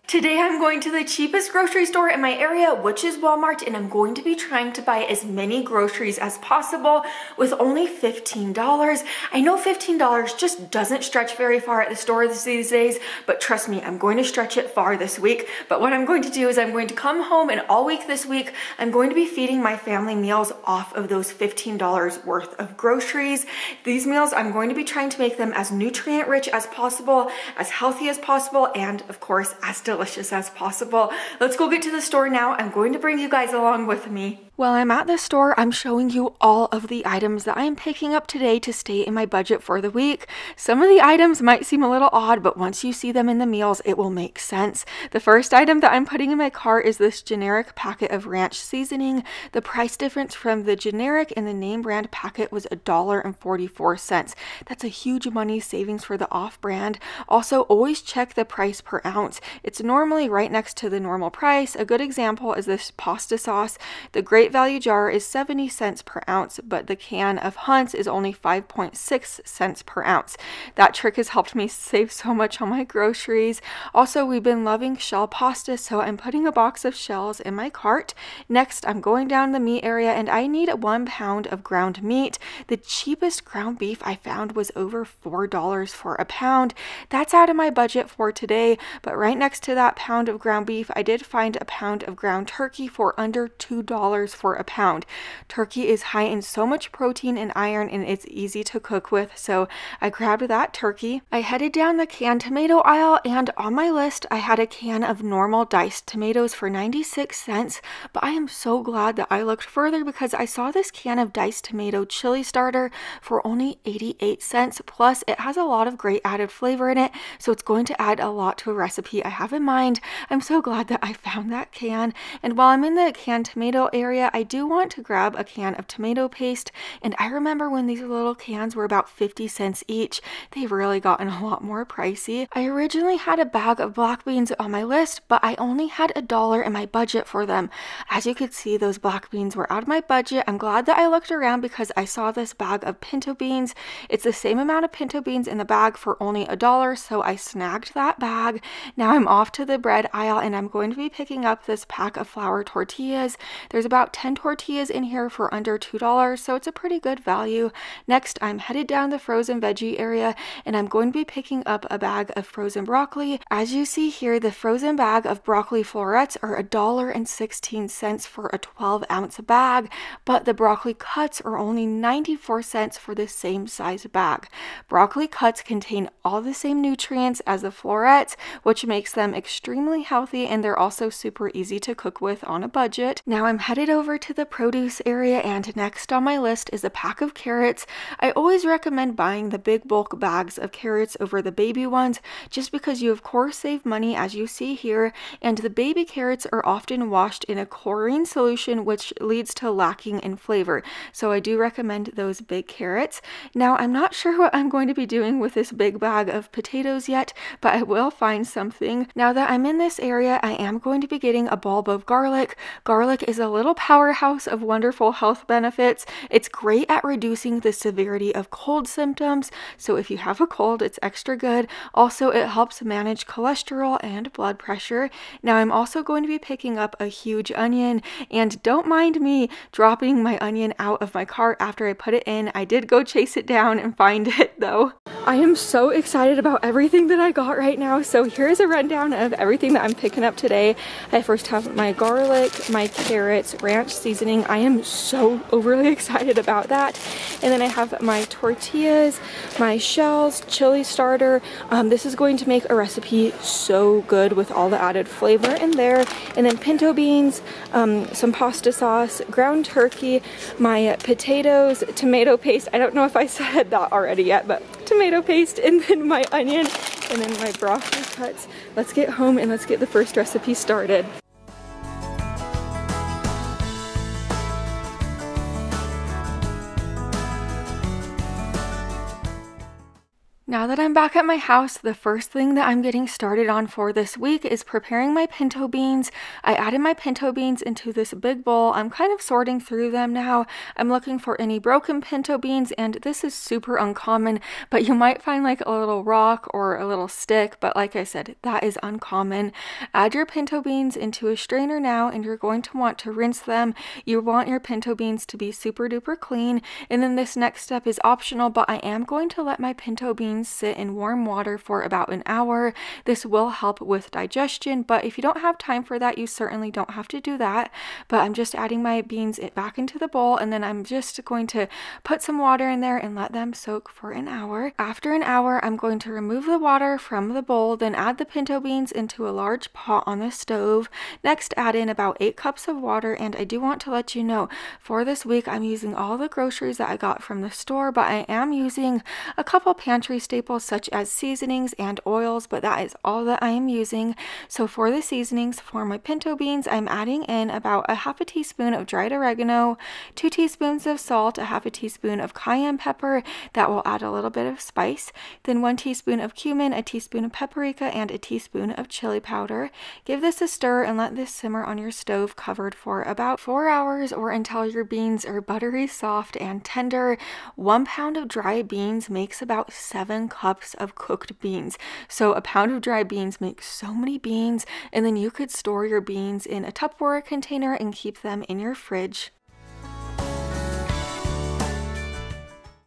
Today I'm going to the cheapest grocery store in my area, which is Walmart, and I'm going to be trying to buy as many groceries as possible with only $15. I know $15 just doesn't stretch very far at the store these days, but trust me, I'm going to stretch it far this week. But what I'm going to do is I'm going to come home, and all week this week, I'm going to be feeding my family meals off of those $15 worth of groceries. These meals, I'm going to be trying to make them as nutrient rich as possible, as healthy as possible, and of course, as delicious as possible. Let's go get to the store now. I'm going to bring you guys along with me. While I'm at the store, I'm showing you all of the items that I'm picking up today to stay in my budget for the week. Some of the items might seem a little odd, but once you see them in the meals, it will make sense. The first item that I'm putting in my cart is this generic packet of ranch seasoning. The price difference from the generic and the name brand packet was $1.44. That's a huge money savings for the off-brand. Also, always check the price per ounce. It's normally right next to the normal price. A good example is this pasta sauce. The Great Value jar is 70 cents per ounce, but the can of Hunt's is only 5.6 cents per ounce. That trick has helped me save so much on my groceries. Also, we've been loving shell pasta, so I'm putting a box of shells in my cart. Next, I'm going down the meat area, and I need 1 pound of ground meat. The cheapest ground beef I found was over $4 for a pound. That's out of my budget for today, but right next to that pound of ground beef, I did find a pound of ground turkey for under $2 for a pound. Turkey is high in so much protein and iron, and it's easy to cook with, so I grabbed that turkey. I headed down the canned tomato aisle, and on my list I had a can of normal diced tomatoes for 96 cents, but I am so glad that I looked further because I saw this can of diced tomato chili starter for only 88 cents, plus it has a lot of great added flavor in it, so it's going to add a lot to a recipe I have in mind. I'm so glad that I found that can. And while I'm in the canned tomato area, I do want to grab a can of tomato paste, and I remember when these little cans were about 50 cents each. They've really gotten a lot more pricey. I originally had a bag of black beans on my list, but I only had $1 in my budget for them. As you could see, those black beans were out of my budget. I'm glad that I looked around because I saw this bag of pinto beans. It's the same amount of pinto beans in the bag for only $1, so I snagged that bag. Now I'm off to the bread aisle, and I'm going to be picking up this pack of flour tortillas. There's about 10 tortillas in here for under $2, so it's a pretty good value. Next, I'm headed down the frozen veggie area, and I'm going to be picking up a bag of frozen broccoli. As you see here, the frozen bag of broccoli florets are $1.16 for a 12-ounce bag, but the broccoli cuts are only 94 cents for the same size bag. Broccoli cuts contain all the same nutrients as the florets, which makes them extremely healthy, and they're also super easy to cook with on a budget. Now I'm headed over to the produce area, and next on my list is a pack of carrots. I always recommend buying the big bulk bags of carrots over the baby ones, just because you of course save money, as you see here, and the baby carrots are often washed in a chlorine solution, which leads to lacking in flavor. So I do recommend those big carrots. Now I'm not sure what I'm going to be doing with this big bag of potatoes yet, but I will find something. Now that I'm in this area, I am going to be getting a bulb of garlic. Garlic is a little powerhouse of wonderful health benefits. It's great at reducing the severity of cold symptoms, so if you have a cold, it's extra good. Also, it helps manage cholesterol and blood pressure. Now I'm also going to be picking up a huge onion, and don't mind me dropping my onion out of my cart after I put it in. I did go chase it down and find it though. I am so excited about everything that I got right now, so here's a rundown of everything that I'm picking up today. I first have my garlic, my carrots, ranch seasoning. I am so overly excited about that. And then I have my tortillas, my shells, chili starter. This is going to make a recipe so good with all the added flavor in there. And then pinto beans, some pasta sauce, ground turkey, my potatoes, tomato paste. I don't know if I said that already yet, but tomato paste, and then my onion, and then my broccoli cuts. Let's get home and let's get the first recipe started. Now that I'm back at my house, the first thing that I'm getting started on for this week is preparing my pinto beans. I added my pinto beans into this big bowl. I'm kind of sorting through them now. I'm looking for any broken pinto beans, and this is super uncommon, but you might find like a little rock or a little stick, but like I said, that is uncommon. Add your pinto beans into a strainer now, and you're going to want to rinse them. You want your pinto beans to be super duper clean, and then this next step is optional, but I am going to let my pinto beans sit in warm water for about an hour. This will help with digestion, but if you don't have time for that, you certainly don't have to do that. But I'm just adding my beans back into the bowl, and then I'm just going to put some water in there and let them soak for an hour. After an hour, I'm going to remove the water from the bowl, then add the pinto beans into a large pot on the stove. Next, add in about 8 cups of water, and I do want to let you know, for this week, I'm using all the groceries that I got from the store, but I am using a couple pantry staples such as seasonings and oils, but that is all that I am using. So for the seasonings for my pinto beans, I'm adding in about a half a teaspoon of dried oregano, 2 teaspoons of salt, a half a teaspoon of cayenne pepper, that will add a little bit of spice, then 1 teaspoon of cumin, a teaspoon of paprika, and a teaspoon of chili powder. Give this a stir and let this simmer on your stove covered for about 4 hours or until your beans are buttery soft and tender. 1 pound of dry beans makes about 7 cups of cooked beans. So a pound of dry beans makes so many beans, and then you could store your beans in a Tupperware container and keep them in your fridge.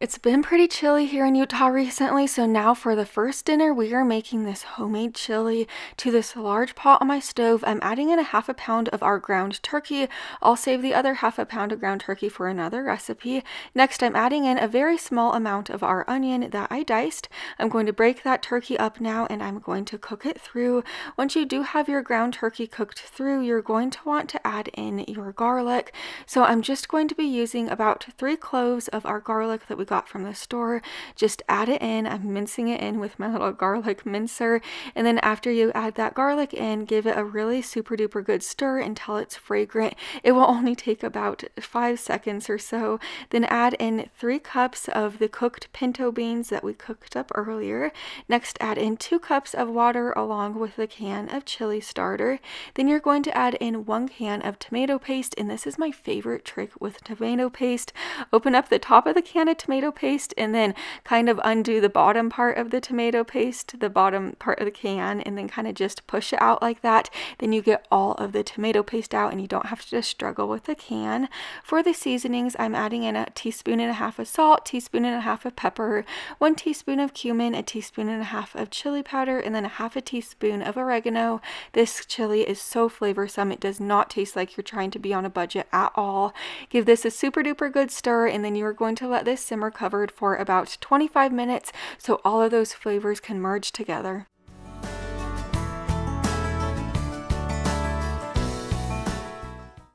It's been pretty chilly here in Utah recently, so now for the first dinner, we are making this homemade chili. To this large pot on my stove, I'm adding in a half a pound of our ground turkey. I'll save the other half a pound of ground turkey for another recipe. Next, I'm adding in a very small amount of our onion that I diced. I'm going to break that turkey up now, and I'm going to cook it through. Once you do have your ground turkey cooked through, you're going to want to add in your garlic. So I'm just going to be using about 3 cloves of our garlic that we got from the store. Just add it in. I'm mincing it in with my little garlic mincer, and then after you add that garlic in, give it a really super duper good stir until it's fragrant. It will only take about 5 seconds or so. Then add in 3 cups of the cooked pinto beans that we cooked up earlier. Next, add in 2 cups of water along with a can of chili starter. Then you're going to add in 1 can of tomato paste, and this is my favorite trick with tomato paste. Open up the top of the can of tomato paste and then kind of undo the bottom part of the tomato paste, the bottom part of the can, and then kind of just push it out like that. Then you get all of the tomato paste out and you don't have to just struggle with the can. For the seasonings, I'm adding in a teaspoon and a half of salt, teaspoon and a half of pepper, 1 teaspoon of cumin, a teaspoon and a half of chili powder, and then a half a teaspoon of oregano. This chili is so flavorsome. It does not taste like you're trying to be on a budget at all. Give this a super duper good stir, and then you are going to let this simmer covered for about 25 minutes so all of those flavors can merge together.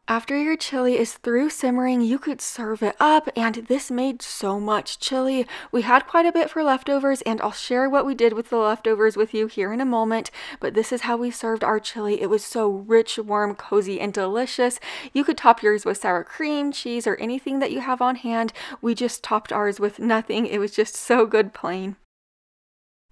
After your chili is through simmering, you could serve it up, and this made so much chili. We had quite a bit for leftovers, and I'll share what we did with the leftovers with you here in a moment, but this is how we served our chili. It was so rich, warm, cozy, and delicious. You could top yours with sour cream, cheese, or anything that you have on hand. We just topped ours with nothing. It was just so good plain.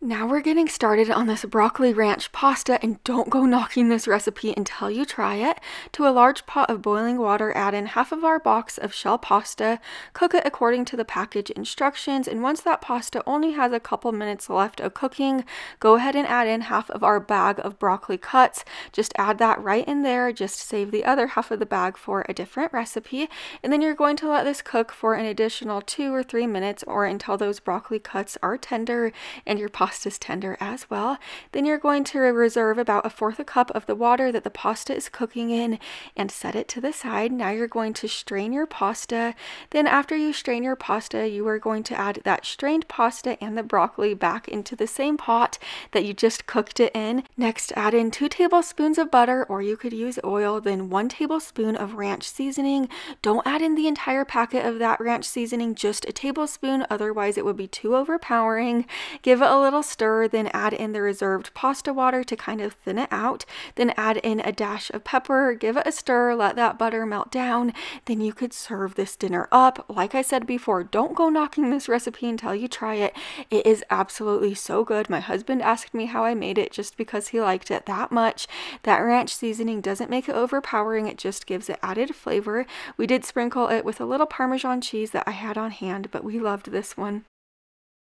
Now we're getting started on this broccoli ranch pasta, and don't go knocking this recipe until you try it. To a large pot of boiling water, add in half of our box of shell pasta. Cook it according to the package instructions, and once that pasta only has a couple minutes left of cooking, go ahead and add in half of our bag of broccoli cuts. Just add that right in there. Just save the other half of the bag for a different recipe, and then you're going to let this cook for an additional 2 or 3 minutes or until those broccoli cuts are tender and your pasta is tender as well. Then you're going to reserve about 1/4 cup of the water that the pasta is cooking in and set it to the side. Now you're going to strain your pasta. Then after you strain your pasta, you are going to add that strained pasta and the broccoli back into the same pot that you just cooked it in. Next, add in 2 tablespoons of butter, or you could use oil, then 1 tablespoon of ranch seasoning. Don't add in the entire packet of that ranch seasoning, just a tablespoon, otherwise it would be too overpowering. Give it a little stir, then add in the reserved pasta water to kind of thin it out. Then add in a dash of pepper, give it a stir, let that butter melt down. Then you could serve this dinner up. Like I said before, don't go knocking this recipe until you try it. It is absolutely so good. My husband asked me how I made it just because he liked it that much. That ranch seasoning doesn't make it overpowering, it just gives it added flavor. We did sprinkle it with a little Parmesan cheese that I had on hand, but we loved this one.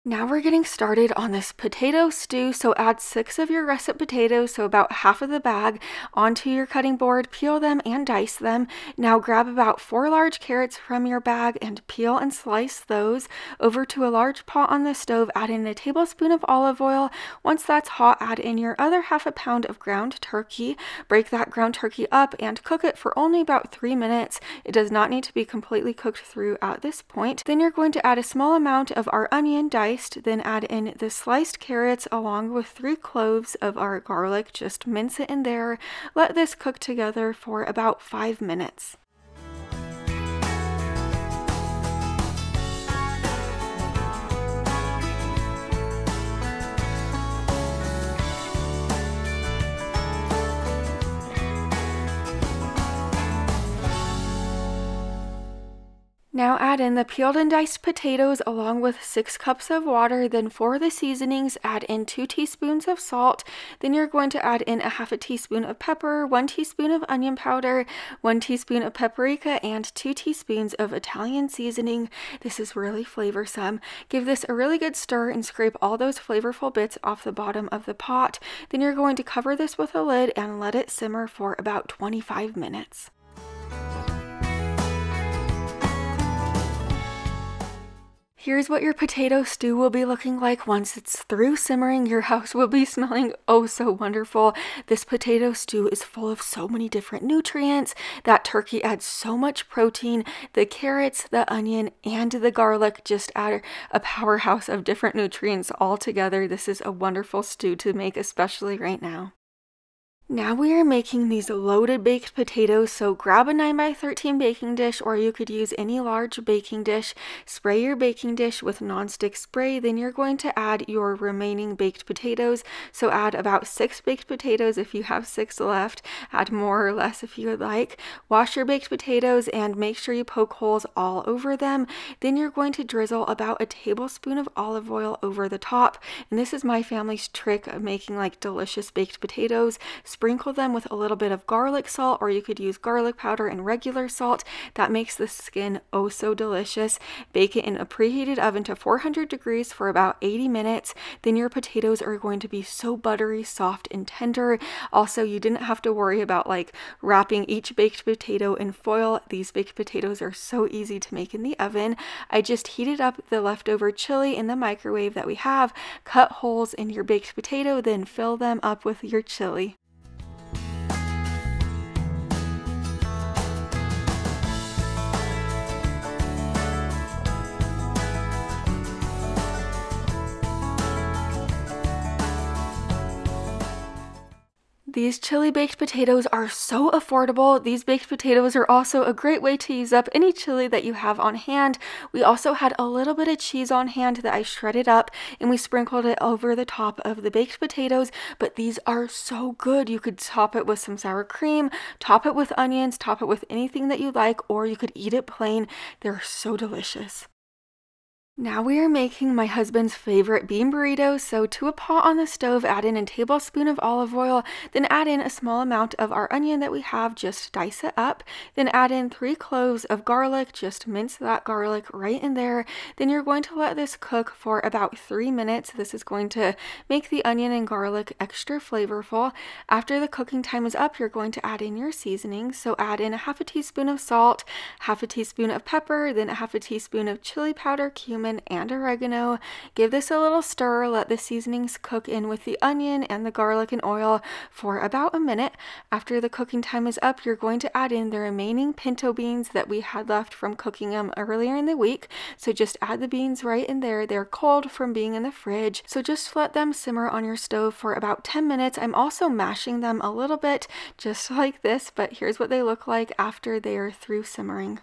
Now we're getting started on this potato stew, so add 6 of your russet potatoes, so about half of the bag, onto your cutting board, peel them and dice them. Now grab about 4 large carrots from your bag and peel and slice those. Over to a large pot on the stove, add in a tablespoon of olive oil. Once that's hot, add in your other half a pound of ground turkey. Break that ground turkey up and cook it for only about 3 minutes. It does not need to be completely cooked through at this point. Then you're going to add a small amount of our onion diced. Then add in the sliced carrots along with 3 cloves of our garlic. Just mince it in there. Let this cook together for about 5 minutes. Now add in the peeled and diced potatoes along with 6 cups of water. Then for the seasonings, add in 2 teaspoons of salt. Then you're going to add in a half a teaspoon of pepper, 1 teaspoon of onion powder, 1 teaspoon of paprika, and 2 teaspoons of Italian seasoning. This is really flavorsome. Give this a really good stir and scrape all those flavorful bits off the bottom of the pot. Then you're going to cover this with a lid and let it simmer for about 25 minutes. Here's what your potato stew will be looking like once it's through simmering. Your house will be smelling oh so wonderful. This potato stew is full of so many different nutrients. That turkey adds so much protein. The carrots, the onion, and the garlic just add a powerhouse of different nutrients all together. This is a wonderful stew to make, especially right now. Now we are making these loaded baked potatoes, so grab a 9x13 baking dish, or you could use any large baking dish. Spray your baking dish with nonstick spray. Then you're going to add your remaining baked potatoes. So add about 6 baked potatoes if you have 6 left. Add more or less if you would like. Wash your baked potatoes and make sure you poke holes all over them. Then you're going to drizzle about a tablespoon of olive oil over the top. And this is my family's trick of making like delicious baked potatoes. Sprinkle them with a little bit of garlic salt, or you could use garlic powder and regular salt. That makes the skin oh so delicious. Bake it in a preheated oven to 400 degrees for about 80 minutes. Then your potatoes are going to be so buttery, soft, and tender. Also, you didn't have to worry about like wrapping each baked potato in foil. These baked potatoes are so easy to make in the oven. I just heated up the leftover chili in the microwave that we have. Cut holes in your baked potato, then fill them up with your chili. These chili baked potatoes are so affordable. These baked potatoes are also a great way to use up any chili that you have on hand. We also had a little bit of cheese on hand that I shredded up and we sprinkled it over the top of the baked potatoes, but these are so good. You could top it with some sour cream, top it with onions, top it with anything that you like, or you could eat it plain. They're so delicious. Now we are making my husband's favorite bean burritos, so to a pot on the stove, add in a tablespoon of olive oil, then add in a small amount of our onion that we have, just dice it up, then add in 3 cloves of garlic, just mince that garlic right in there. Then you're going to let this cook for about 3 minutes. This is going to make the onion and garlic extra flavorful. After the cooking time is up, you're going to add in your seasonings, so add in a half a teaspoon of salt, half a teaspoon of pepper, then a half a teaspoon of chili powder, cumin, and oregano. Give this a little stir, let the seasonings cook in with the onion and the garlic and oil for about a minute. After the cooking time is up, you're going to add in the remaining pinto beans that we had left from cooking them earlier in the week. So just add the beans right in there. They're cold from being in the fridge, so just let them simmer on your stove for about 10 minutes. I'm also mashing them a little bit, just like this, but here's what they look like after they are through simmering.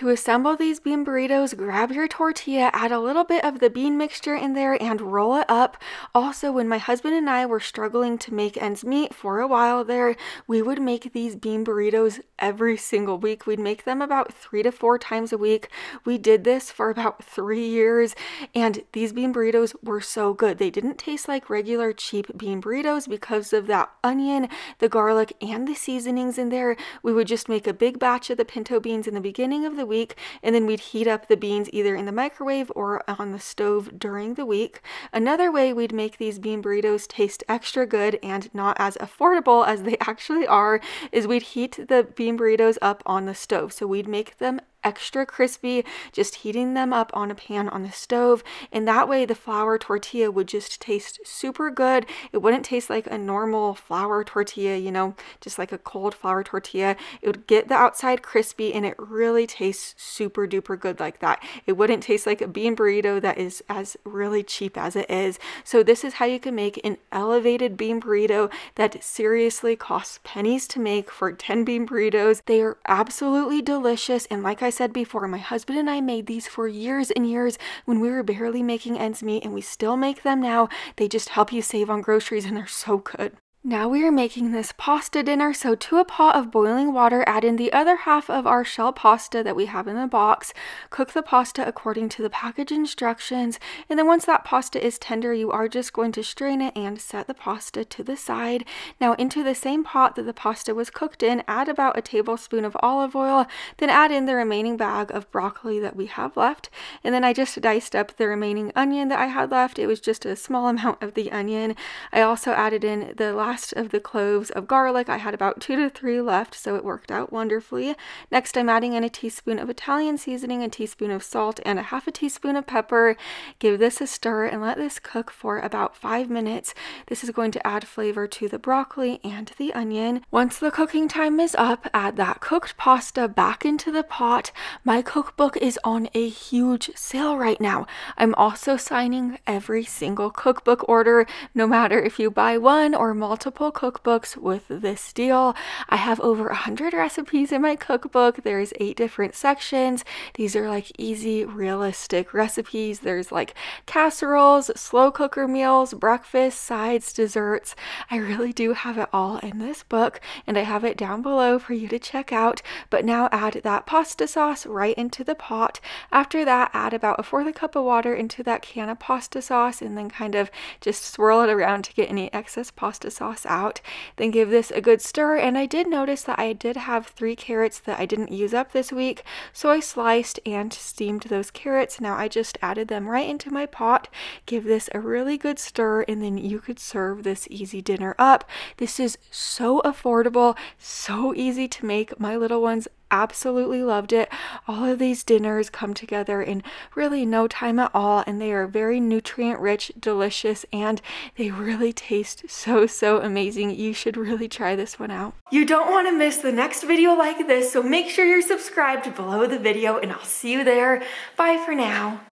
To assemble these bean burritos, grab your tortilla, add a little bit of the bean mixture in there and roll it up. Also, when my husband and I were struggling to make ends meet for a while there, we would make these bean burritos every single week. We'd make them about 3 to 4 times a week. We did this for about 3 years, and these bean burritos were so good. They didn't taste like regular cheap bean burritos because of that onion, the garlic, and the seasonings in there. We would just make a big batch of the pinto beans in the beginning of the week, and then we'd heat up the beans either in the microwave or on the stove during the week. Another way we'd make these bean burritos taste extra good and not as affordable as they actually are is we'd heat the bean burritos up on the stove. So we'd make them extra crispy, just heating them up on a pan on the stove, and that way the flour tortilla would just taste super good. It wouldn't taste like a normal flour tortilla, you know, just like a cold flour tortilla. It would get the outside crispy, and it really tastes super duper good like that. It wouldn't taste like a bean burrito that is as really cheap as it is. So this is how you can make an elevated bean burrito that seriously costs pennies to make for 10 bean burritos. They are absolutely delicious, and like I said before, my husband and I made these for years and years when we were barely making ends meet, and we still make them now. They just help you save on groceries, and they're so good. Now we are making this pasta dinner, so to a pot of boiling water, add in the other half of our shell pasta that we have in the box. Cook the pasta according to the package instructions, and then once that pasta is tender, you are just going to strain it and set the pasta to the side. Now into the same pot that the pasta was cooked in, add about a tablespoon of olive oil, then add in the remaining bag of broccoli that we have left, and then I just diced up the remaining onion that I had left. It was just a small amount of the onion. I also added in the last of the cloves of garlic. I had about 2 to 3 left, so it worked out wonderfully. Next, I'm adding in a teaspoon of Italian seasoning, a teaspoon of salt, and a half a teaspoon of pepper. Give this a stir and let this cook for about 5 minutes. This is going to add flavor to the broccoli and the onion. Once the cooking time is up, add that cooked pasta back into the pot. My cookbook is on a huge sale right now. I'm also signing every single cookbook order, no matter if you buy one or multiple cookbooks with this deal. I have over 100 recipes in my cookbook. There's 8 different sections. These are like easy, realistic recipes. There's like casseroles, slow cooker meals, breakfast, sides, desserts. I really do have it all in this book, and I have it down below for you to check out. But now add that pasta sauce right into the pot. After that, add about 1/4 cup of water into that can of pasta sauce, and then kind of just swirl it around to get any excess pasta sauce out. Then give this a good stir, and I did notice that I did have 3 carrots that I didn't use up this week, so I sliced and steamed those carrots. Now I just added them right into my pot. Give this a really good stir, and then you could serve this easy dinner up. This is so affordable, so easy to make. My little ones absolutely loved it. All of these dinners come together in really no time at all, and they are very nutrient rich, delicious, and they really taste so amazing. You should really try this one out. You don't want to miss the next video like this, so make sure you're subscribed below the video, and I'll see you there. Bye for now.